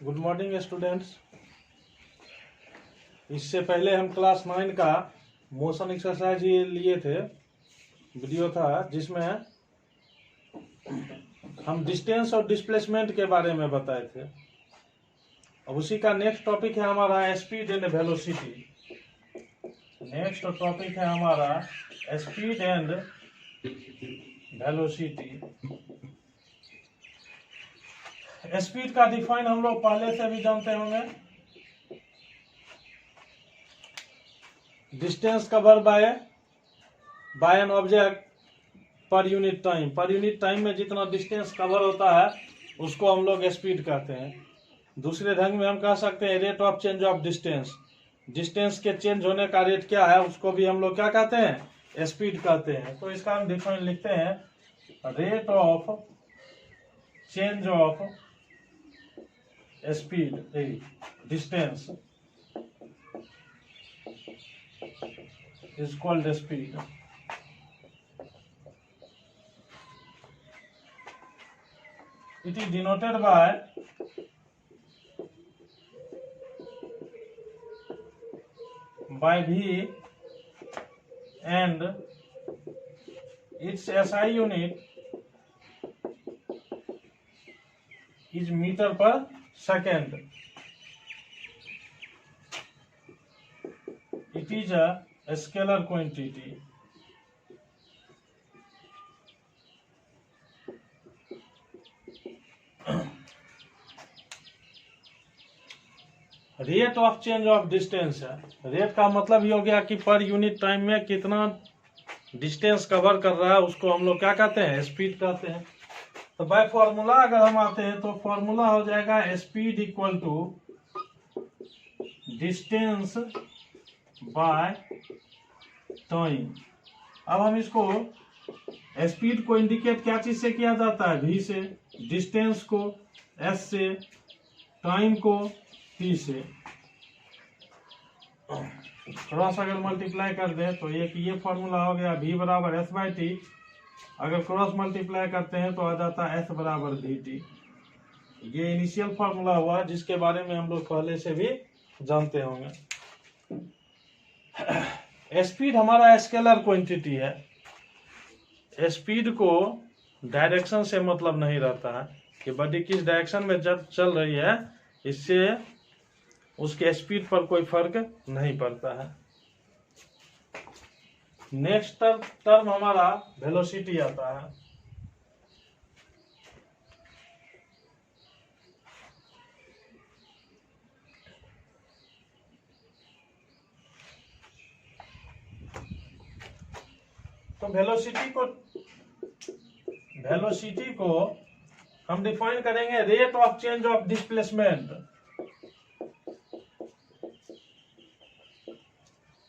Good morning students. इससे पहले हम क्लास 9 का मोशन एक्सरसाइज ये लिए थे, वीडियो था जिसमें हम डिस्टेंस और डिस्प्लेसमेंट के बारे में बताए थे। अब उसी का नेक्स्ट टॉपिक है हमारा speed and velocity. Next topic है हमारा स्पीड एंड वेलोसिटी। स्पीड का डिफाइन हम लोग पहले से भी जानते होंगे, distance cover bye an object per unit time. Per unit time में जितना डिस्टेंस कवर होता है उसको हम लोग स्पीड कहते हैं। दूसरे ढंग में हम कह सकते हैं rate of change of distance. Distance के चेंज होने का रेट क्या है उसको भी हम लोग क्या कहते हैं, स्पीड कहते हैं। तो इसका हम डिफाइन लिखते हैं, rate of change of speed distance is called speed. It is denoted by V and its SI unit is meter per second. It is a scalar quantity. Rate of change of distance है। Rate का मतलब ये हो गया कि per unit time में कितना distance cover कर रहा है उसको हम लोग क्या कहते हैं, स्पीड कहते हैं। तो बाय फॉर्मूला अगर हम आते हैं तो फॉर्मूला हो जाएगा speed equal to distance by time. अब हम इसको स्पीड को इंडिकेट क्या चीज से किया जाता है, v से, डिस्टेंस को s से, टाइम को t से। क्रॉस अगर मल्टीप्लाई कर दे तो एक ये फॉर्मूला हो गया v बराबर s बाई टी। अगर क्रॉस मल्टीप्लाई करते हैं तो आ जाता है s बराबर वी टी। ये इनिशियल फॉर्मूला हुआ जिसके बारे में हम लोग पहले से भी जानते होंगे। स्पीड हमारा स्केलर क्वांटिटी है। स्पीड को डायरेक्शन से मतलब नहीं रहता है कि बॉडी किस डायरेक्शन में जब चल रही है, इससे उसके स्पीड पर कोई फर्क नहीं पड़ता है। नेक्स्ट टर्म हमारा वेलोसिटी आता है। तो वेलोसिटी को हम डिफाइन करेंगे rate of change of displacement.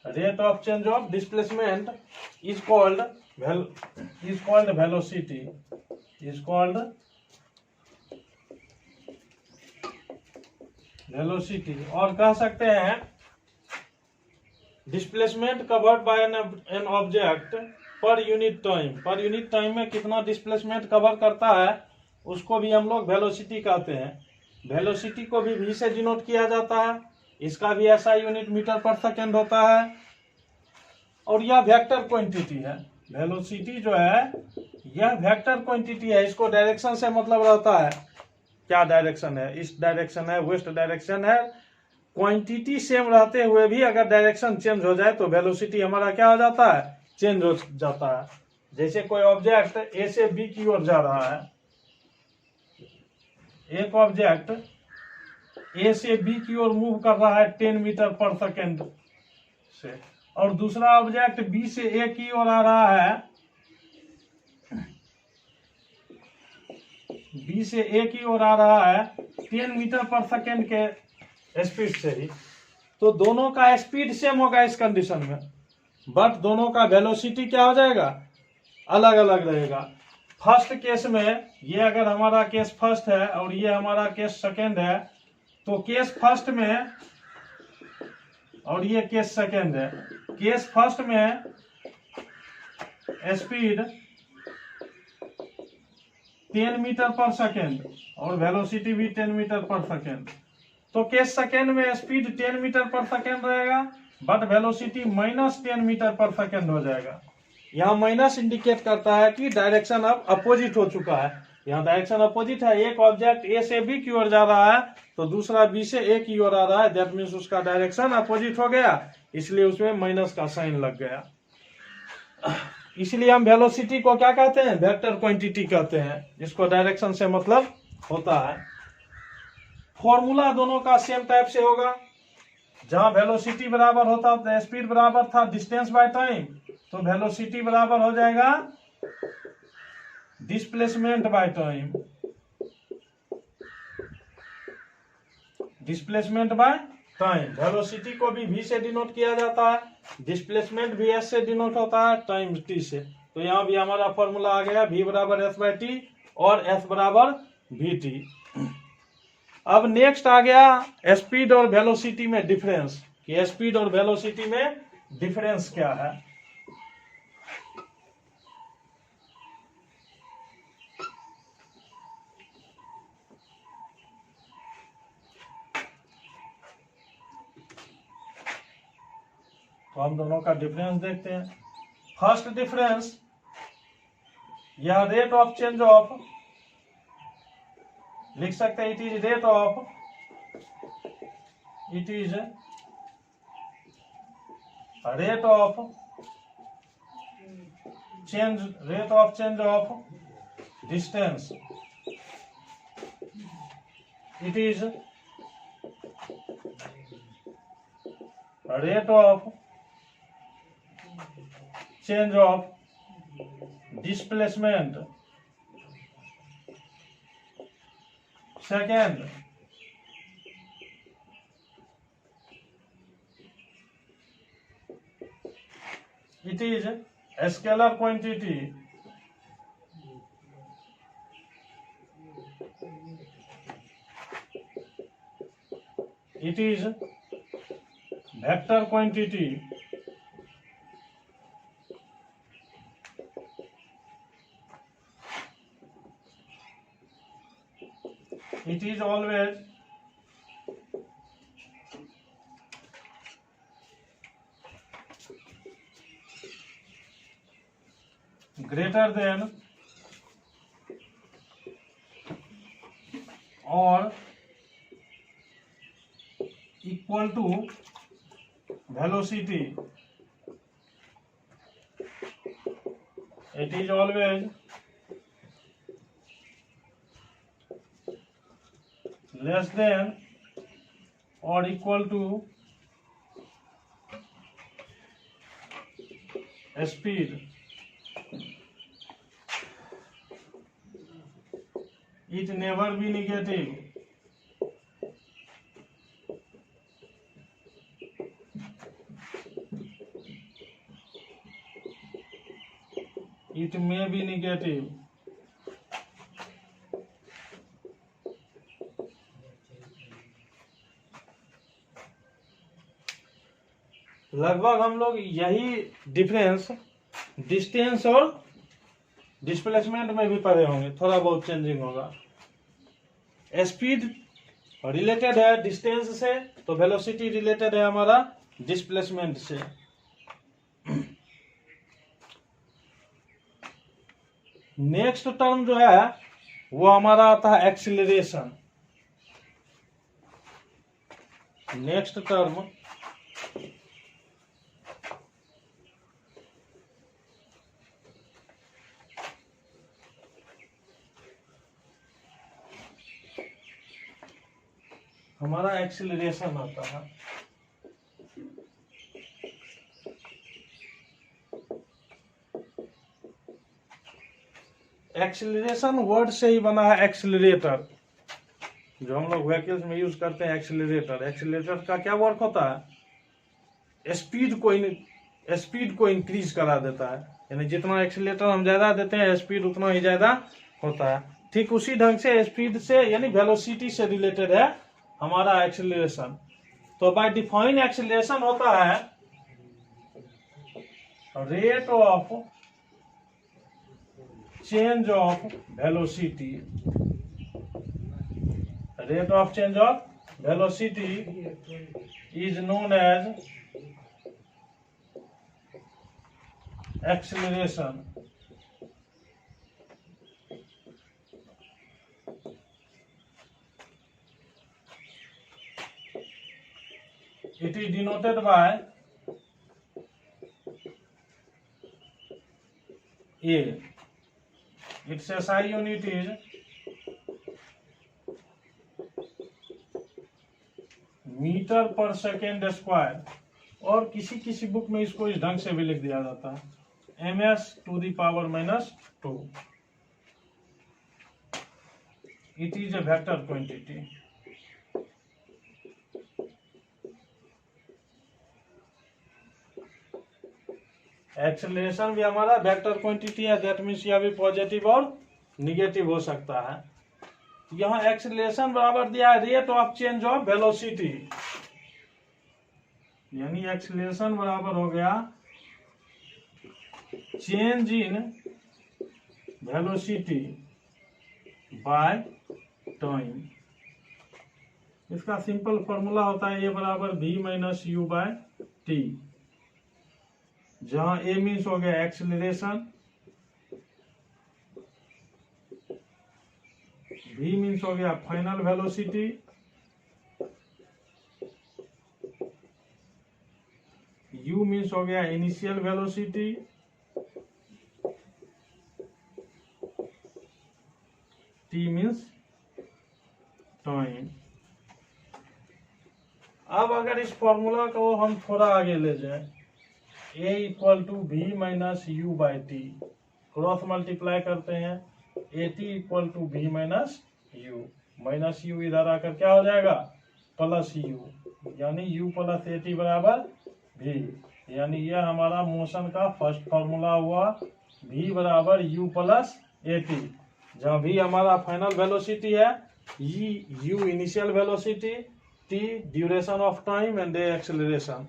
Rate of change of displacement is called velocity. Is called velocity. और कह सकते हैं displacement covered by an object per unit time. Per unit time में कितना डिस्प्लेसमेंट कवर करता है उसको भी हम लोग वेलोसिटी कहते हैं। वेलोसिटी को भी v से डिनोट किया जाता है। इसका भी ऐसा यूनिट मीटर पर सेकेंड होता है। और यह वेक्टर क्वांटिटी है। वेलोसिटी जो है यह वेक्टर क्वांटिटी है। इसको डायरेक्शन से मतलब रहता है, क्या डायरेक्शन है, ईस्ट डायरेक्शन है, वेस्ट डायरेक्शन है। क्वांटिटी सेम रहते हुए भी अगर डायरेक्शन चेंज हो जाए तो वेलोसिटी हमारा क्या हो जाता है, चेंज हो जाता है। जैसे कोई ऑब्जेक्ट ए से बी की ओर जा रहा है, एक ऑब्जेक्ट ए से बी की ओर मूव कर रहा है 10 मीटर पर सेकेंड से, और दूसरा ऑब्जेक्ट बी से ए की ओर आ रहा है, बी से ए की ओर आ रहा है 10 मीटर पर सेकेंड के स्पीड से ही। तो दोनों का स्पीड सेम होगा इस कंडीशन में, बट दोनों का वेलोसिटी क्या हो जाएगा, अलग अलग रहेगा। फर्स्ट केस में ये अगर हमारा केस फर्स्ट है और ये हमारा केस सेकेंड है, तो केस फर्स्ट में और ये केस सेकेंड है। केस फर्स्ट में स्पीड 10 मीटर पर सेकेंड और वेलोसिटी भी 10 मीटर पर सेकेंड। तो किस सेकेंड में स्पीड 10 मीटर पर सेकेंड रहेगा, but velocity -10 metre per second हो जाएगा। यहाँ माइनस इंडिकेट करता है कि डायरेक्शन अब अपोजिट हो चुका है। यहाँ डायरेक्शन अपोजिट है, एक ऑब्जेक्ट ए से बी की ओर जा रहा है तो दूसरा बी से ए की ओर आ रहा है, दैट मीन्स उसका डायरेक्शन अपोजिट हो गया, इसलिए उसमें माइनस का साइन लग गया। इसलिए हम वेलोसिटी को क्या कहते हैं, वेक्टर क्वांटिटी कहते हैं, जिसको डायरेक्शन से मतलब होता है। फॉर्मूला दोनों का सेम टाइप से होगा। जहां वेलोसिटी बराबर होता था, स्पीड बराबर था डिस्टेंस बाय टाइम, तो वेलोसिटी बराबर हो जाएगा displacement by time, displacement by time. Velocity को भी v से डिनोट किया जाता है, डिस्प्लेसमेंट भी s से डिनोट होता है, टाइम t से। तो यहाँ भी हमारा फॉर्मूला आ गया v बराबर s बाय टी और s बराबर vt। अब नेक्स्ट आ गया स्पीड और वेलोसिटी में डिफरेंस, कि स्पीड और वेलोसिटी में डिफरेंस क्या है। तो हम दोनों का डिफरेंस देखते हैं। फर्स्ट डिफरेंस, यह रेट ऑफ चेंज ऑफ, लिख सकते हैं it is rate of, it is rate of change of distance, it is rate of change of displacement। Second, it is a scalar quantity, it is vector quantity, it is always greater than or equal to velocity, it is always less than or equal to speed, it never be negative, it may be negative, लगभग हम लोग यही difference distance और displacement में भी पढ़े होंगे, थोड़ा बहुत चेंजिंग होगा। स्पीड रिलेटेड है डिस्टेंस से, तो वेलोसिटी रिलेटेड है हमारा डिस्प्लेसमेंट से। नेक्स्ट टर्म जो है वो हमारा आता है एक्सीलरेशन। नेक्स्ट टर्म हमारा एक्सीलरेशन आता है। एक्सीलरेशन वर्ड से ही बना है एक्सीलरेटर, जो हम लोग व्हीकल्स में यूज करते हैं। एक्सीलरेटर, एक्सीलरेटर का क्या वर्क होता है, स्पीड को इंक्रीज करा देता है, यानी जितना एक्सीलरेटर हम ज्यादा देते हैं स्पीड उतना ही ज्यादा होता है। ठीक उसी ढंग से स्पीड से यानी वेलोसिटी से रिलेटेड है हमारा एक्सीलरेशन। तो बाय डिफाइन एक्सीलरेशन होता है rate of change of velocity. Rate of change of velocity is known as acceleration. It is denoted by A. Its SI unit is metre per second square, और किसी किसी book में इसको इस ढंग से भी लिख दिया जाता है ms⁻². It is a vector quantity. Acceleration भी हमारा वेक्टर क्वांटिटी है, दैट मीन्स यह भी पॉजिटिव और निगेटिव हो सकता है. यहाँ एक्सेलरेशन बराबर दिया है rate of change of velocity, यानी एक्सेलरेशन बराबर हो गया change in velocity by time. इसका सिंपल फॉर्मूला होता है ए बराबर v-u/t, जहां ए मीन्स हो गया एक्सेलरेशन, v मीन्स हो गया फाइनल वेलोसिटी, u मीन्स हो गया initial velocity, t means time. अब अगर इस फॉर्मूला को हम थोड़ा आगे ले जाएं, a = v-u/t, क्रॉस मल्टीप्लाई करते हैं, at = v-u, माइनस u इधर आकर क्या हो जाएगा प्लस u, यानी u + at बराबर v. यानी यह हमारा मोशन का फर्स्ट फॉर्मूला हुआ, v बराबर u + at, जहाँ v हमारा फाइनल वेलोसिटी है, u initial velocity, t duration of time and acceleration.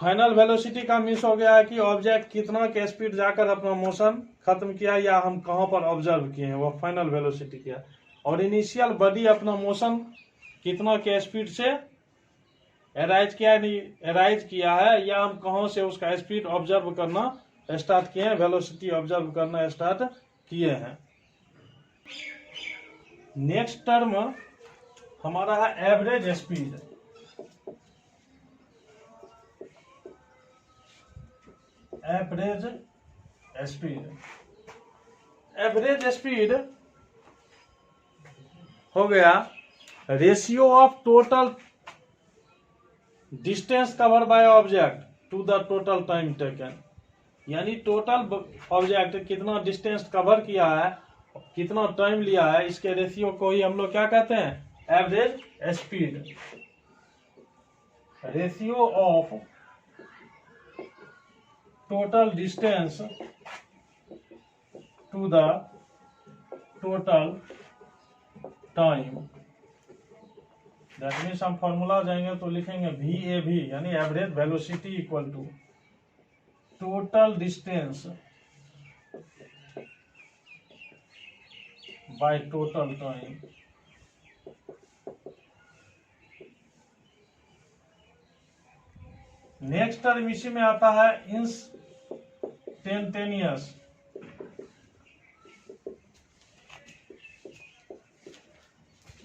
Final velocity का मीन्स हो गया है कि ऑब्जेक्ट कितना के स्पीड जाकर अपना मोशन खत्म किया या हम कहां पर ऑब्जर्व किए हैं, वो फाइनल वेलोसिटी किया. और इनिशियल बॉडी अपना मोशन कितना के स्पीड से अराइज किया है या हम कहां से उसका स्पीड ऑब्जर्व करना स्टार्ट किए हैं, वेलोसिटी ऑब्जर्व करना स्टार्ट किए हैं. नेक्स्ट टर्म हमारा है average speed. Average speed. Average speed हो गया ratio of total distance cover by object to the total time taken. यानी टोटल ऑब्जेक्ट कितना डिस्टेंस कवर किया है, कितना टाइम लिया है, इसके रेशियो को ही हम लोग क्या कहते हैं, average speed. Ratio of total distance to the total time. That means हम फॉर्मूला जाएंगे तो लिखेंगे VAV, यानी average velocity equal to total distance by total time. Next term इसी में आता है instantaneous.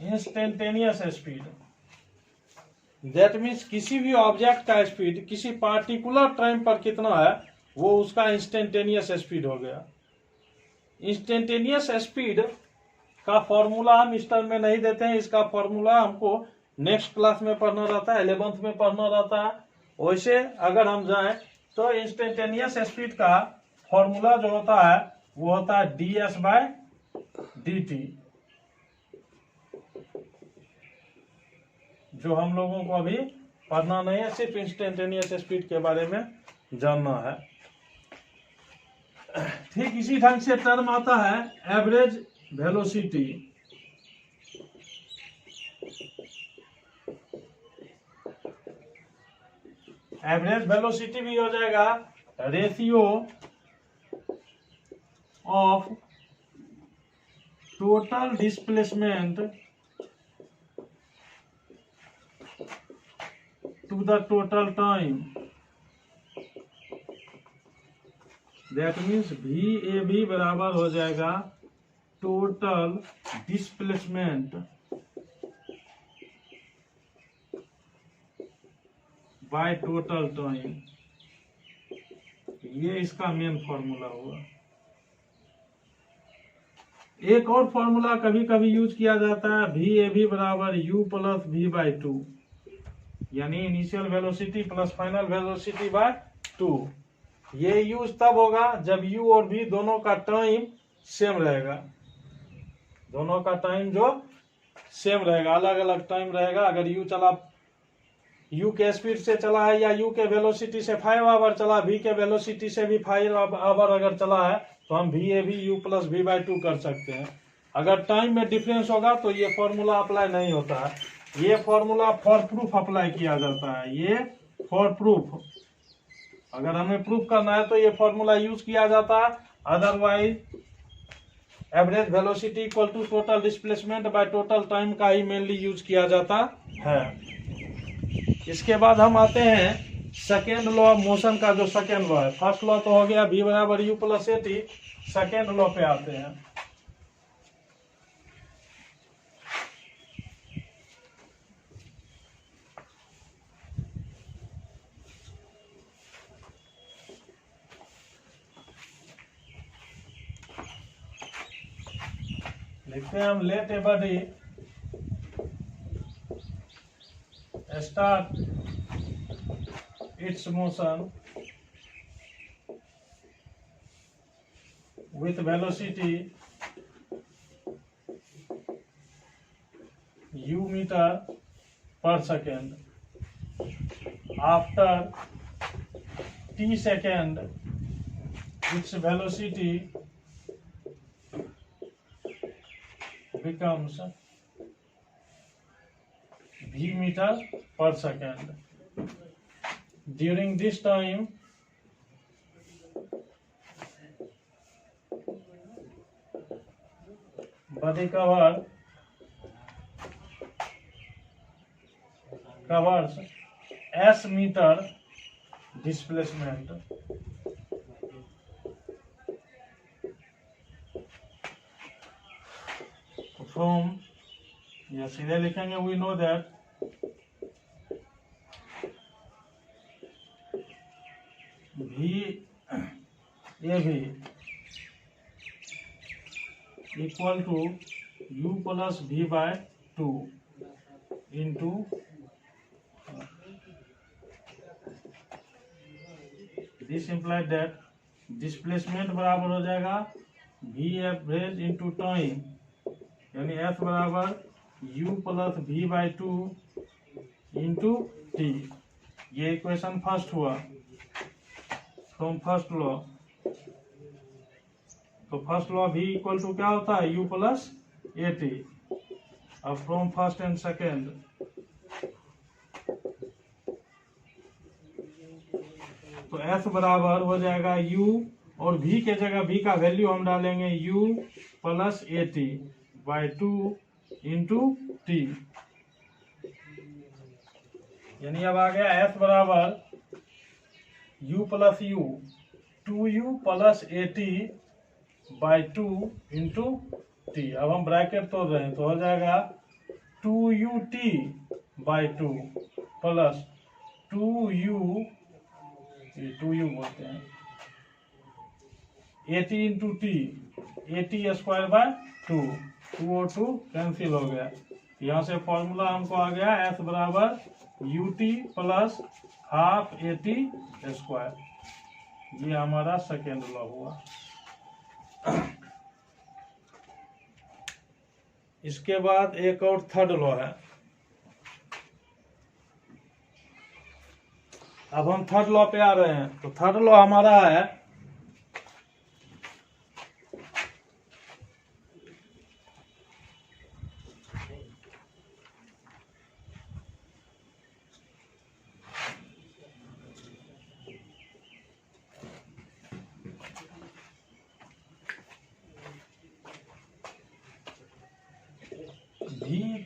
Instantaneous speed, that means किसी भी ऑब्जेक्ट का स्पीड किसी पार्टिकुलर टाइम पर कितना है, वो उसका इंस्टेंटेनियस स्पीड हो गया. इंस्टेंटेनियस स्पीड का फॉर्मूला हम इस टर्म में नहीं देते हैं, इसका फॉर्मूला हमको नेक्स्ट क्लास में पढ़ना रहता है, 11th में पढ़ना रहता है. वैसे अगर हम जाएं तो इंस्टेंटेनियस स्पीड का फॉर्मूला जो होता है वो होता है ds/dt, जो हम लोगों को अभी पढ़ना नहीं है, सिर्फ इंस्टेंटेनियस स्पीड के बारे में जानना है. ठीक इसी ढंग से टर्म आता है एवरेज वेलोसिटी. एवरेज वेलोसिटी भी हो जाएगा ratio of total displacement to the total time, that means VAB बराबर हो जाएगा total displacement by total time. ये इसका मेन फॉर्मूला हुआ। एक और फॉर्मूला कभी कभी यूज किया जाता है, VAB बराबर U प्लस V/2, यानी initial velocity plus final velocity bye 2। ये यूज तब होगा जब U और V दोनों का टाइम सेम रहेगा, दोनों का टाइम जो सेम रहेगा, अलग अलग टाइम रहेगा। अगर U के स्पीड से चला है या U के वेलोसिटी से 5 आवर चला, V के वेलोसिटी से भी 5 आवर अगर चला है, तो हम VAB U प्लस V/2 कर सकते हैं। अगर टाइम में डिफरेंस होगा तो ये फॉर्मूला अप्लाई नहीं होता है, ये फॉर्मूला फॉर प्रूफ अप्लाई किया जाता है। ये फॉर प्रूफ, अगर हमें प्रूफ करना है तो ये फॉर्मूला यूज किया जाता है। Otherwise average velocity equal to total displacement by total time का ही मेनली यूज किया जाता है। इसके बाद हम आते हैं सेकेंड लॉ ऑफ मोशन का, जो सेकेंड लॉ है। फर्स्ट लॉ तो हो गया V बराबर U plus AT, second law पे आते हैं। लिखते हैं हम, let a body start its motion with velocity U meter per second. After t second, its velocity becomes V meter per second. During this time, body covers S meter displacement from, या सीधे लिखेंगे, we know that VAB equal to U plus V/2 into this implies that displacement बराबर हो जाएगा V average into time, यानी F बराबर U plus V/2 into T। ये equation first हुआ फ्रॉम फर्स्ट लॉ। तो first law V equal to क्या होता है, U प्लस AT। अब फ्रॉम फर्स्ट एंड सेकेंड, तो F बराबर हो जाएगा U, और V के जगह V का वैल्यू हम डालेंगे U plus AT/2 into T। यानी अब आ गया F बराबर U plus U, 2U plus AT/2 into T। अब हम ब्रैकेट तोड़ रहे हैं, तो हो जाएगा 2UT/2 प्लस 2U बोलते हैं AT इंटू T, AT²/2, 2 और 2 कैंसिल हो गया। यहाँ से फॉर्मूला हमको आ गया S बराबर UT प्लस हाफ AT²। ये हमारा सेकेंड लॉ हुआ। इसके बाद एक और थर्ड लॉ है। अब हम थर्ड लॉ पे आ रहे हैं। तो थर्ड लॉ हमारा है,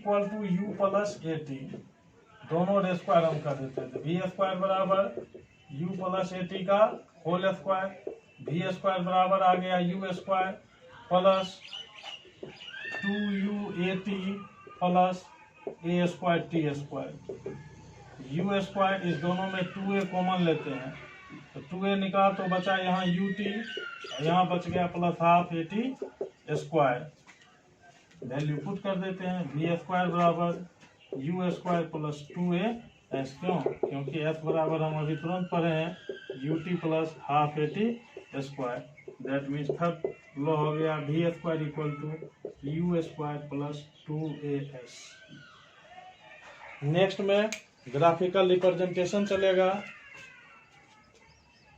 equal to U plus A T, दोनों स्क्वायर हम कर देते थे। वी स्क्वायर बराबर यू प्लस ए टी का होल स्क्वायर, वी स्क्वायर बराबर आ गया U square plus 2u A T plus A square T square. U square इस दोनों में 2a कॉमन लेते हैं, तो 2a निकाल तो बचा यहाँ ut, यहाँ बच गया plus half A T square. Value put कर देते हैं, वी स्क्वायर बराबर you square plus 2a S, क्यों? क्योंकि एस बराबर हम अभी तुरंत पढ़े हैं ut plus half A T square. That means third law हो गया V square equal to U square plus 2as। Next में ग्राफिकल रिप्रेजेंटेशन चलेगा।